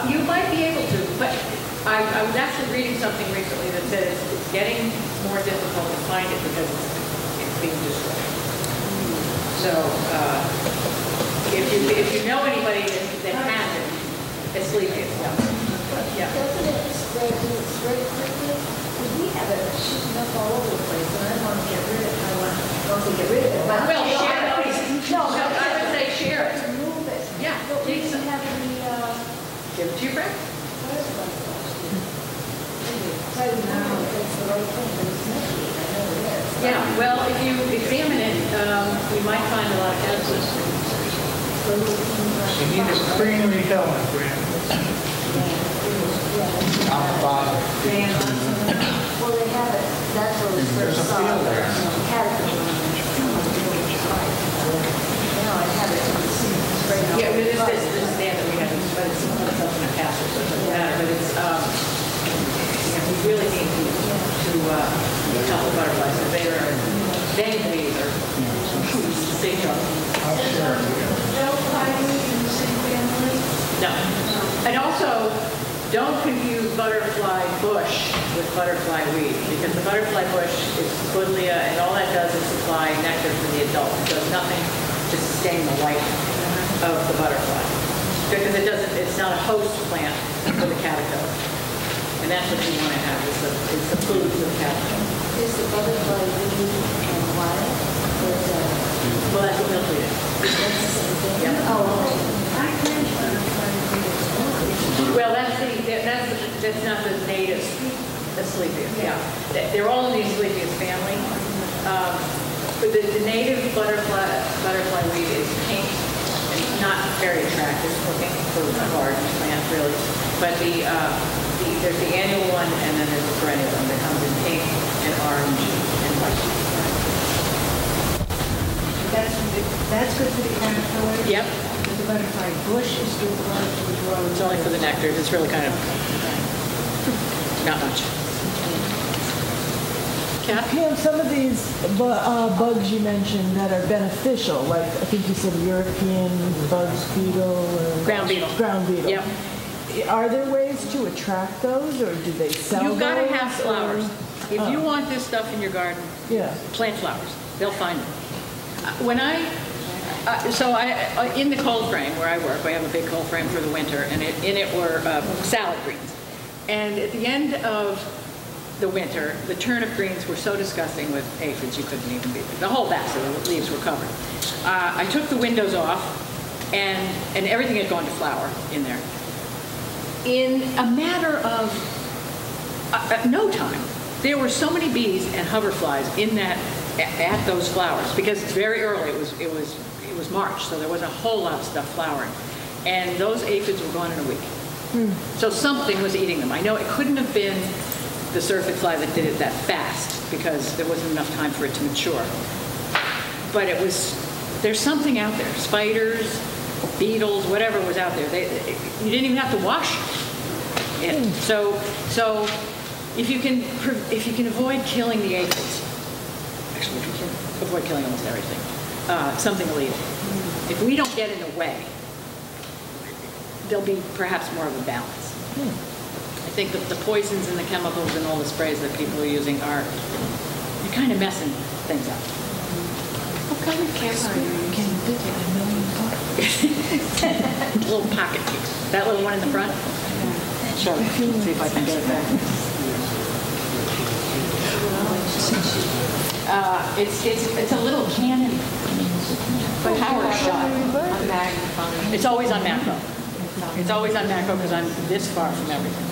You might be able to, but I was actually reading something recently that says it's getting more difficult to find it because it's being destroyed. So if you know anybody that has it, it's sleepy. Yeah. Doesn't it spread quickly? Because we have it shooting up all over the place, and I want to get rid of it. I want to get rid of it. Well, share it. No, I would say share it. Remove it. Yeah. But we can have any, Give it to your friend. tell you now if it's the right thing, but it's not. I know it is. Yeah, well, if you examine it, you might find a lot of evidence. You need a spring repellent, Grant. On the bottom. Well, they have it, that's what it's There's a field there. Caterpillar. Now I have it sprayed out. Yeah, this stand that we have, but it's up in a pasture, so it doesn't matter, but it's, we really need to help the butterflies, because they are, bees are big trouble. No. And also, don't confuse butterfly bush with butterfly weed, because the butterfly bush is buddleia, and all that does is supply nectar for the adult. It does nothing to sustain the life of the butterfly, because it's not a host plant for the caterpillar. And that's what you want to have, is the food for the caterpillar. Is the butterfly weed and wild? Or is that? Well, that's what milkweed is. That's the same thing? Yeah. Oh, okay. I can't butterfly weed as well. Well, that's not the native Asclepias, yeah. They're all in the Asclepias family. But the native butterfly weed is pink and not very attractive looking for a garden plant, really. But there's the annual one, and then there's the perennial one that comes in pink and orange and white. That's good for the caterpillar? Yep. But the butterfly bush is good for the growth. It's only for the nectar. It's really kind of not much. Pam, some of these bugs you mentioned that are beneficial, like I think you said European bugs beetle or Ground beetle. Ground beetle. Yep. Are there ways to attract those, or do they sell You've got to those, have flowers. or- If you want this stuff in your garden, Yeah. plant flowers. They'll find them. In the cold frame where I work, I have a big cold frame for the winter, and in it were salad greens. And at the end of the winter, the turnip greens were so disgusting with aphids you couldn't even beat them. The whole back of the leaves were covered. I took the windows off, and everything had gone to flower in there. In a matter of no time, there were so many bees and hoverflies in that at those flowers, because it's very early. It was March, so there wasn't a whole lot of stuff flowering, and those aphids were gone in a week. So something was eating them. I know it couldn't have been the syrphid fly that did it that fast, because there wasn't enough time for it to mature. But there's something out there. Spiders, beetles, whatever was out there. You didn't even have to wash it. So if you can avoid killing the aphids, actually if you can avoid killing almost everything, something will eat it. If we don't get in the way, there'll be perhaps more of a balance. I think that the poisons and the chemicals and all the sprays that people are using are, you're kind of messing things up. What kind of camera are you using? Little pocket piece. That little one in the front? Sure. See if I can get it back. It's a little Canon power shot. It's always on macro. It's always on macro because I'm this far from everything.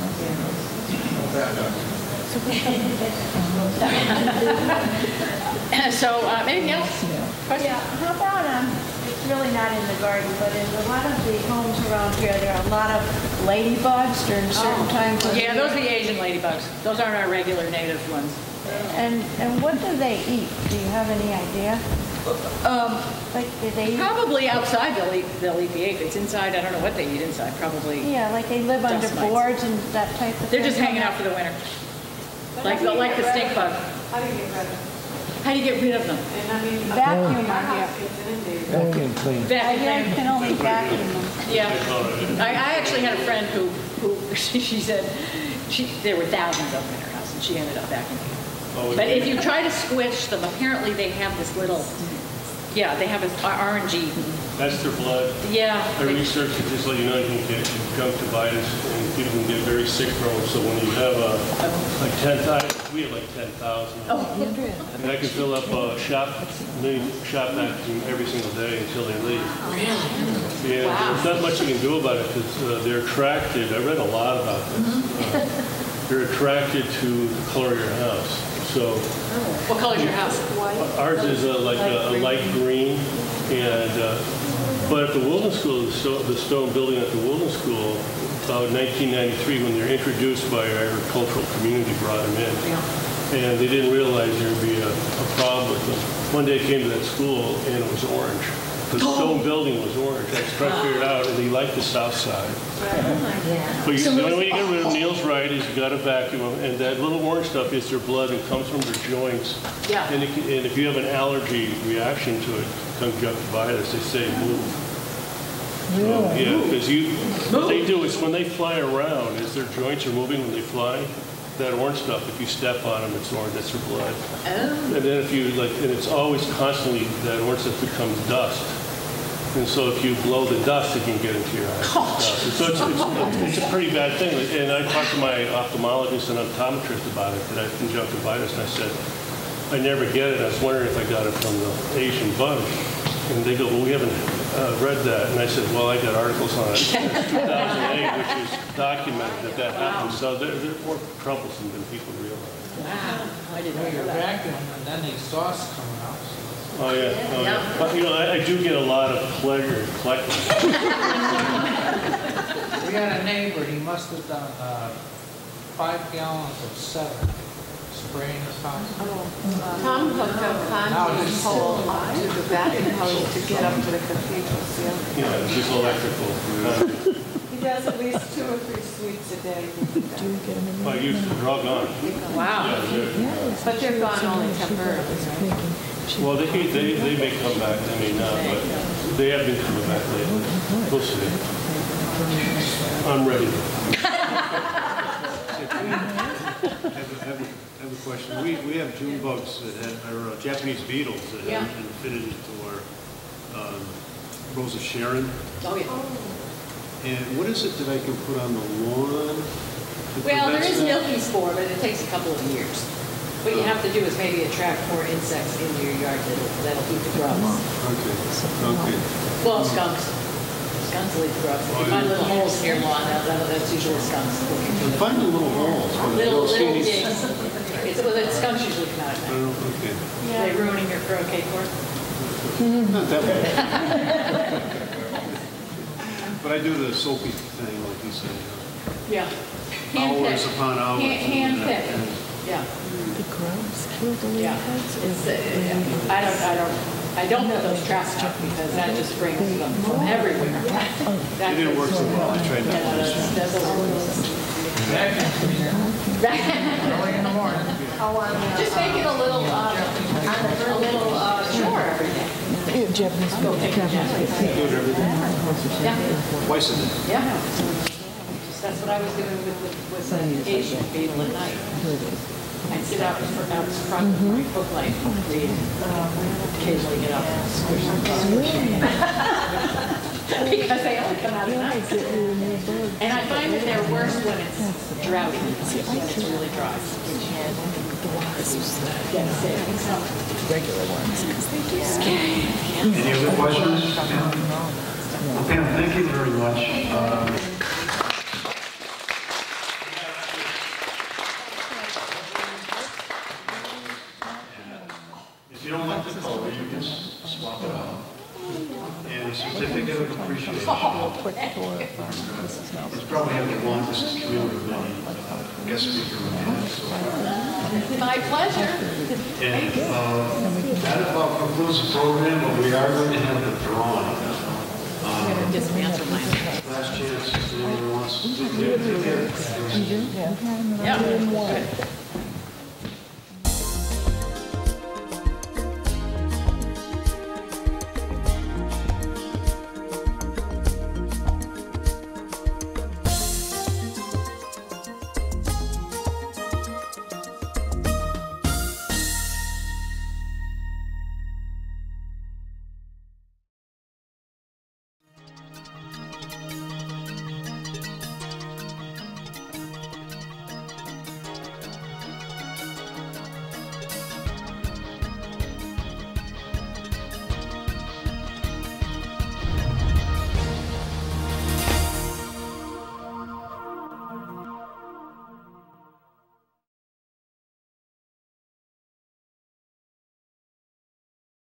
So, anything else? Yeah, how about, it's really not in the garden, but in a lot of the homes around here, there are a lot of ladybugs during certain times of the Yeah, year. those are the Asian ladybugs. Those aren't our regular native ones. And what do they eat? Do you have any idea? Like, do they eat? Probably outside they'll eat the aphids. Inside, I don't know what they eat inside. Probably. Yeah, like they live under Dust mites. boards and that type of thing. They're just hanging out for the winter. Like the stink bug. How do you get rid of it? How do you get rid of them? And I mean, Vacuum, our I house guess. gets inundated. Vacuum clean. I can only vacuum them. Yeah. I actually had a friend who she said there were thousands of them in her house, and she ended up vacuuming. But if you try to squish them, apparently they have this little, they have an orangey. That's their blood. Yeah. I researched it just so you know you can get conjunctivitis and people can get very sick from them. So when you have like 10,000, we have like 10,000. Oh. And I can fill up shop vacuum every single day until they leave. Really? Yeah, Wow. there's not much you can do about it because they're attracted. I read a lot about this. They're attracted to the color of your house. So What color is your house? ours is like a light green, and but at the Wilderness School, the stone building at the Wilderness School, about 1993, when they're introduced by our agricultural community, brought them in, and they didn't realize there would be a problem with them. One day I came to that school and it was orange. The stone building was orange. I was trying to figure it out, and they liked the south side. But the only way you get rid of Neil's right is you got to vacuum them, and that little orange stuff is their blood and comes from their joints. Yeah. And if you have an allergy reaction to it, conjunctivitis, they say move. Really? Yeah, because what they do is when they fly around, as their joints are moving when they fly, that orange stuff, if you step on them, it's orange, that's their blood. And then if you, and it's always constantly, that orange stuff becomes dust. And so if you blow the dust, it can get into your eyes. So it's a pretty bad thing. And I talked to my ophthalmologist and optometrist about it, that I have conjunctivitis, and I said, I never get it. I was wondering if I got it from the Asian bug. And they go, well, we haven't read that. And I said, well, I got articles on it since 2008, which is documented that happened. So they're more troublesome than people realize. Wow. I didn't know You're that. vacuum and then the exhaust coming out. Oh, yeah. Oh, yeah. But, I do get a lot of pleasure collecting. We had a neighbor, he must have done 5 gallons of 7 spraying his house. Tom hooked up Now conduit it's pole to the vacuum hose to get up to the cathedral ceiling. Yeah, it's just electrical. He does at least 2 or 3 sweeps a day. I used to drug on. Wow. But they're gone only temporarily. Well, they may come back, they may not, but they have been coming back lately. We'll see. I'm ready. I have a question. We have June bugs that are Japanese beetles that have been fitted into our Rose of Sharon. Oh, yeah. And what is it that I can put on the lawn? Well, there is milky spore, but it takes a couple of years. What you have to do is maybe attract more insects into your yard that'll eat the grubs. Okay. Well, skunks. Skunks will eat the grubs. If you find little holes in your lawn, that's usually skunks. I'm finding little holes. but I Little don't see any- digs. Skunks usually come out at night. Okay. Are they ruining your croquet court? Not that bad. But I do the soapy thing, like you said. Yeah. Hand Hours pick. upon hours. Hand pick. Yeah. The grubs kill the Yeah. ladybugs? I don't put those traps up because that just brings them from everywhere. It didn't work so well. I tried that. That's a little. Vacuum cleaner, early in the morning. Just make it a little chore every day. Yeah, Japanese food. Do it every day. Yeah. Twice a day. Yeah. Just That's what I was doing with the Asian beetle at night. I'd sit out front with my book light and read. Occasionally get up and squish them. Because they only come out at night. And I find that they're worse when it's droughty, when it's really dry. Regular ones. Any other questions? Well, Pam, thank you very much. If you don't like the color, you can swap it out. And a certificate of appreciation. It's probably have the longest community guest speaker we've had so far. My pleasure. And that about concludes the program, but we are going to have the drawing. Dismantle mine. Last chance, if anyone wants to do it. Yeah. Good.